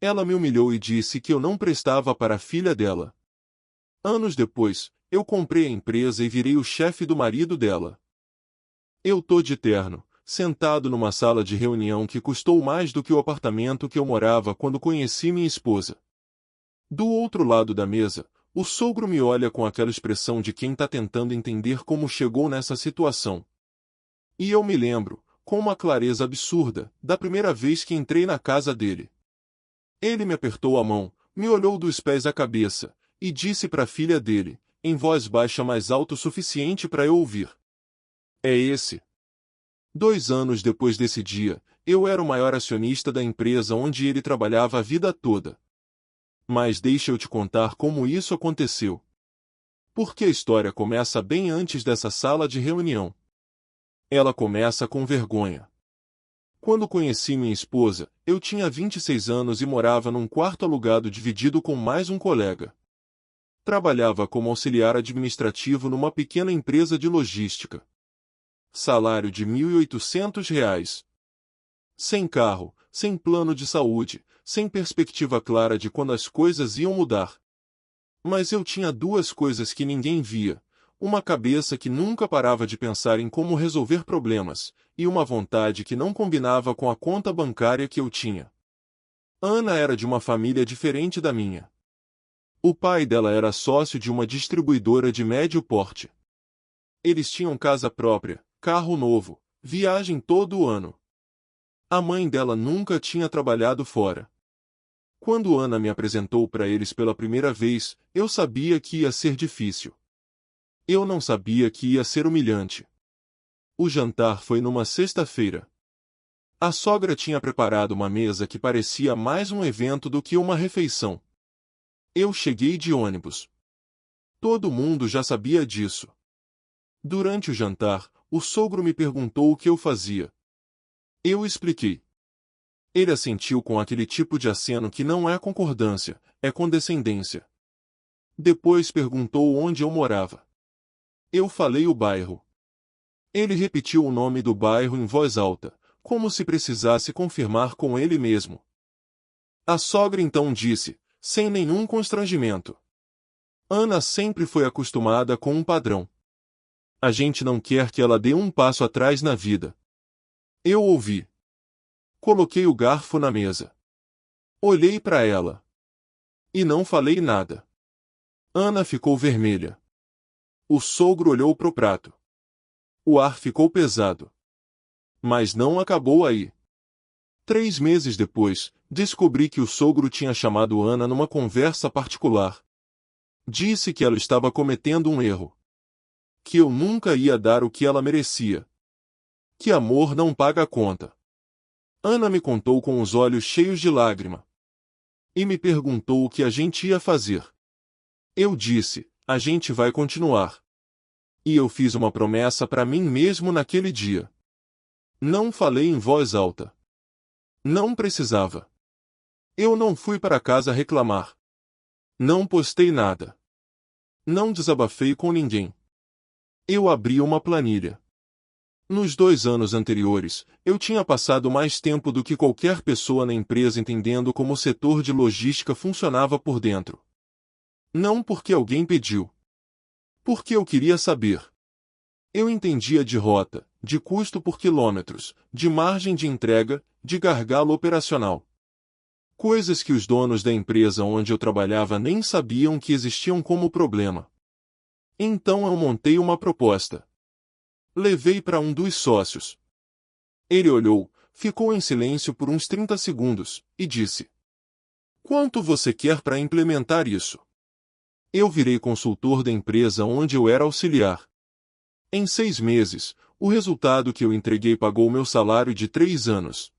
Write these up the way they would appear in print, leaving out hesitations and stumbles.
Ela me humilhou e disse que eu não prestava para a filha dela. Anos depois, eu comprei a empresa e virei o chefe do marido dela. Eu tô de terno, sentado numa sala de reunião que custou mais do que o apartamento que eu morava quando conheci minha esposa. Do outro lado da mesa, o sogro me olha com aquela expressão de quem está tentando entender como chegou nessa situação. E eu me lembro, com uma clareza absurda, da primeira vez que entrei na casa dele. Ele me apertou a mão, me olhou dos pés à cabeça, e disse para a filha dele, em voz baixa mais alto o suficiente para eu ouvir: "É esse." 2 anos depois desse dia, eu era o maior acionista da empresa onde ele trabalhava a vida toda. Mas deixa eu te contar como isso aconteceu. Porque a história começa bem antes dessa sala de reunião. Ela começa com vergonha. Quando conheci minha esposa, eu tinha 26 anos e morava num quarto alugado dividido com mais um colega. Trabalhava como auxiliar administrativo numa pequena empresa de logística. Salário de R$ 1.800. Sem carro, sem plano de saúde, sem perspectiva clara de quando as coisas iam mudar. Mas eu tinha duas coisas que ninguém via: uma cabeça que nunca parava de pensar em como resolver problemas, e uma vontade que não combinava com a conta bancária que eu tinha. Ana era de uma família diferente da minha. O pai dela era sócio de uma distribuidora de médio porte. Eles tinham casa própria, carro novo, viagem todo ano. A mãe dela nunca tinha trabalhado fora. Quando Ana me apresentou para eles pela primeira vez, eu sabia que ia ser difícil. Eu não sabia que ia ser humilhante. O jantar foi numa sexta-feira. A sogra tinha preparado uma mesa que parecia mais um evento do que uma refeição. Eu cheguei de ônibus. Todo mundo já sabia disso. Durante o jantar, o sogro me perguntou o que eu fazia. Eu expliquei. Ele assentiu com aquele tipo de aceno que não é concordância, é condescendência. Depois perguntou onde eu morava. Eu falei o bairro. Ele repetiu o nome do bairro em voz alta, como se precisasse confirmar com ele mesmo. A sogra então disse, sem nenhum constrangimento: "Ana sempre foi acostumada com um padrão. A gente não quer que ela dê um passo atrás na vida." Eu ouvi. Coloquei o garfo na mesa. Olhei para ela. E não falei nada. Ana ficou vermelha. O sogro olhou pro prato. O ar ficou pesado. Mas não acabou aí. 3 meses depois, descobri que o sogro tinha chamado Ana numa conversa particular. Disse que ela estava cometendo um erro. Que eu nunca ia dar o que ela merecia. Que amor não paga a conta. Ana me contou com os olhos cheios de lágrima. E me perguntou o que a gente ia fazer. Eu disse: "A gente vai continuar." E eu fiz uma promessa para mim mesmo naquele dia. Não falei em voz alta. Não precisava. Eu não fui para casa reclamar. Não postei nada. Não desabafei com ninguém. Eu abri uma planilha. Nos 2 anos anteriores, eu tinha passado mais tempo do que qualquer pessoa na empresa entendendo como o setor de logística funcionava por dentro. Não porque alguém pediu. Porque eu queria saber. Eu entendia de rota, de custo por quilômetros, de margem de entrega, de gargalo operacional. Coisas que os donos da empresa onde eu trabalhava nem sabiam que existiam como problema. Então eu montei uma proposta. Levei para um dos sócios. Ele olhou, ficou em silêncio por uns 30 segundos, e disse: "Quanto você quer para implementar isso?" Eu virei consultor da empresa onde eu era auxiliar. Em 6 meses, o resultado que eu entreguei pagou meu salário de 3 anos.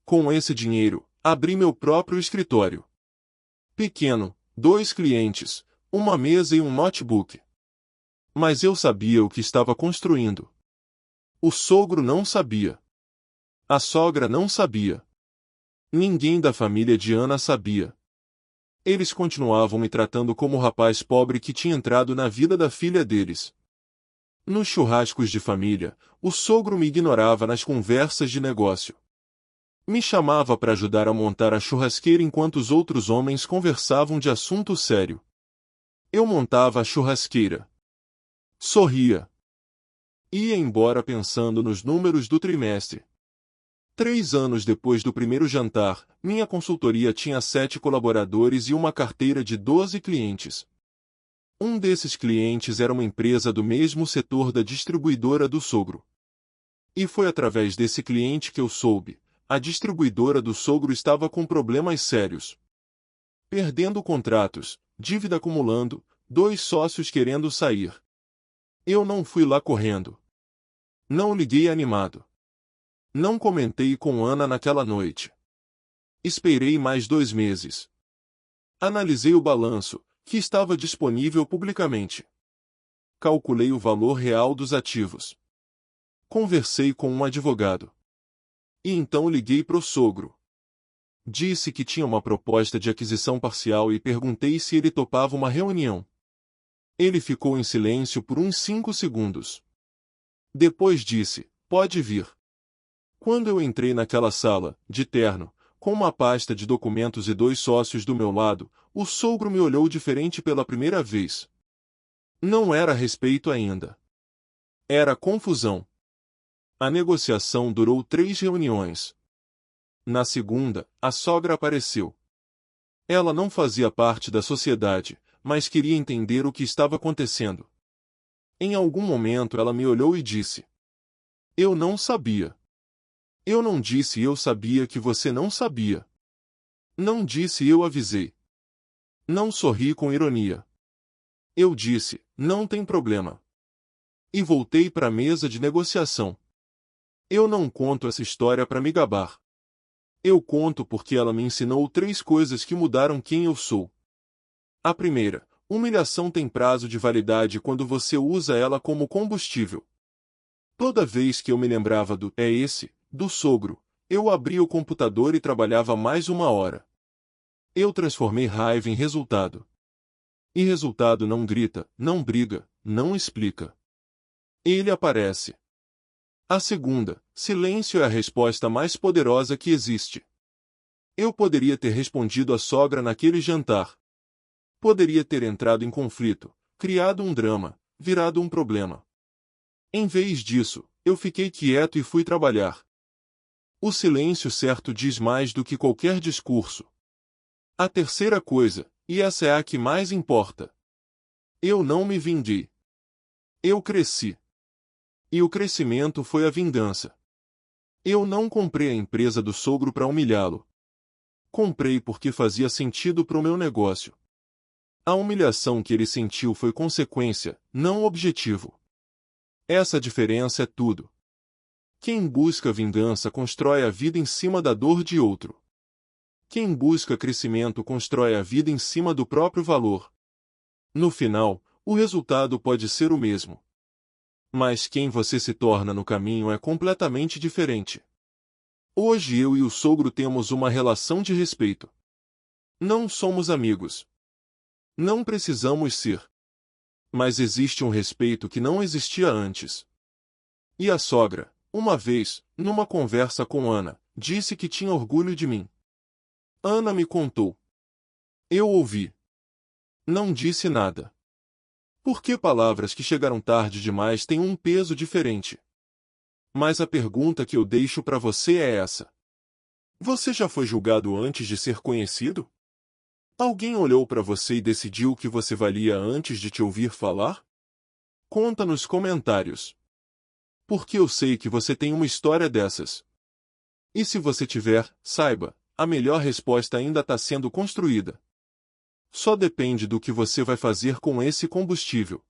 Com esse dinheiro, abri meu próprio escritório. Pequeno, 2 clientes, uma mesa e um notebook. Mas eu sabia o que estava construindo. O sogro não sabia. A sogra não sabia. Ninguém da família de Ana sabia. Eles continuavam me tratando como o rapaz pobre que tinha entrado na vida da filha deles. Nos churrascos de família, o sogro me ignorava nas conversas de negócio. Me chamava para ajudar a montar a churrasqueira enquanto os outros homens conversavam de assunto sério. Eu montava a churrasqueira. Sorria. Ia embora pensando nos números do trimestre. 3 anos depois do primeiro jantar, minha consultoria tinha 7 colaboradores e uma carteira de 12 clientes. Um desses clientes era uma empresa do mesmo setor da distribuidora do sogro. E foi através desse cliente que eu soube: a distribuidora do sogro estava com problemas sérios. Perdendo contratos, dívida acumulando, 2 sócios querendo sair. Eu não fui lá correndo. Não liguei animado. Não comentei com Ana naquela noite. Esperei mais 2 meses. Analisei o balanço, que estava disponível publicamente. Calculei o valor real dos ativos. Conversei com um advogado. E então liguei pro sogro. Disse que tinha uma proposta de aquisição parcial e perguntei se ele topava uma reunião. Ele ficou em silêncio por uns 5 segundos. Depois disse: "Pode vir." Quando eu entrei naquela sala, de terno, com uma pasta de documentos e 2 sócios do meu lado, o sogro me olhou diferente pela primeira vez. Não era respeito ainda. Era confusão. A negociação durou 3 reuniões. Na segunda, a sogra apareceu. Ela não fazia parte da sociedade, mas queria entender o que estava acontecendo. Em algum momento ela me olhou e disse: "Eu não sabia." Eu não disse "eu sabia que você não sabia." Não disse "eu avisei." Não sorri com ironia. Eu disse: "Não tem problema." E voltei para a mesa de negociação. Eu não conto essa história para me gabar. Eu conto porque ela me ensinou 3 coisas que mudaram quem eu sou. A primeira: humilhação tem prazo de validade quando você usa ela como combustível. Toda vez que eu me lembrava do sogro, eu abria o computador e trabalhava mais 1 hora. Eu transformei raiva em resultado. E resultado não grita, não briga, não explica. Ele aparece. A segunda: silêncio é a resposta mais poderosa que existe. Eu poderia ter respondido à sogra naquele jantar. Poderia ter entrado em conflito, criado um drama, virado um problema. Em vez disso, eu fiquei quieto e fui trabalhar. O silêncio certo diz mais do que qualquer discurso. A terceira coisa, e essa é a que mais importa: eu não me vendi. Eu cresci. E o crescimento foi a vingança. Eu não comprei a empresa do sogro para humilhá-lo. Comprei porque fazia sentido para o meu negócio. A humilhação que ele sentiu foi consequência, não objetivo. Essa diferença é tudo. Quem busca vingança constrói a vida em cima da dor de outro. Quem busca crescimento constrói a vida em cima do próprio valor. No final, o resultado pode ser o mesmo. Mas quem você se torna no caminho é completamente diferente. Hoje eu e o sogro temos uma relação de respeito. Não somos amigos. Não precisamos ser. Mas existe um respeito que não existia antes. E a sogra, uma vez, numa conversa com Ana, disse que tinha orgulho de mim. Ana me contou. Eu ouvi. Não disse nada. Porque palavras que chegaram tarde demais têm um peso diferente. Mas a pergunta que eu deixo para você é essa: você já foi julgado antes de ser conhecido? Alguém olhou para você e decidiu que você valia antes de te ouvir falar? Conta nos comentários. Porque eu sei que você tem uma história dessas. E se você tiver, saiba, a melhor resposta ainda está sendo construída. Só depende do que você vai fazer com esse combustível.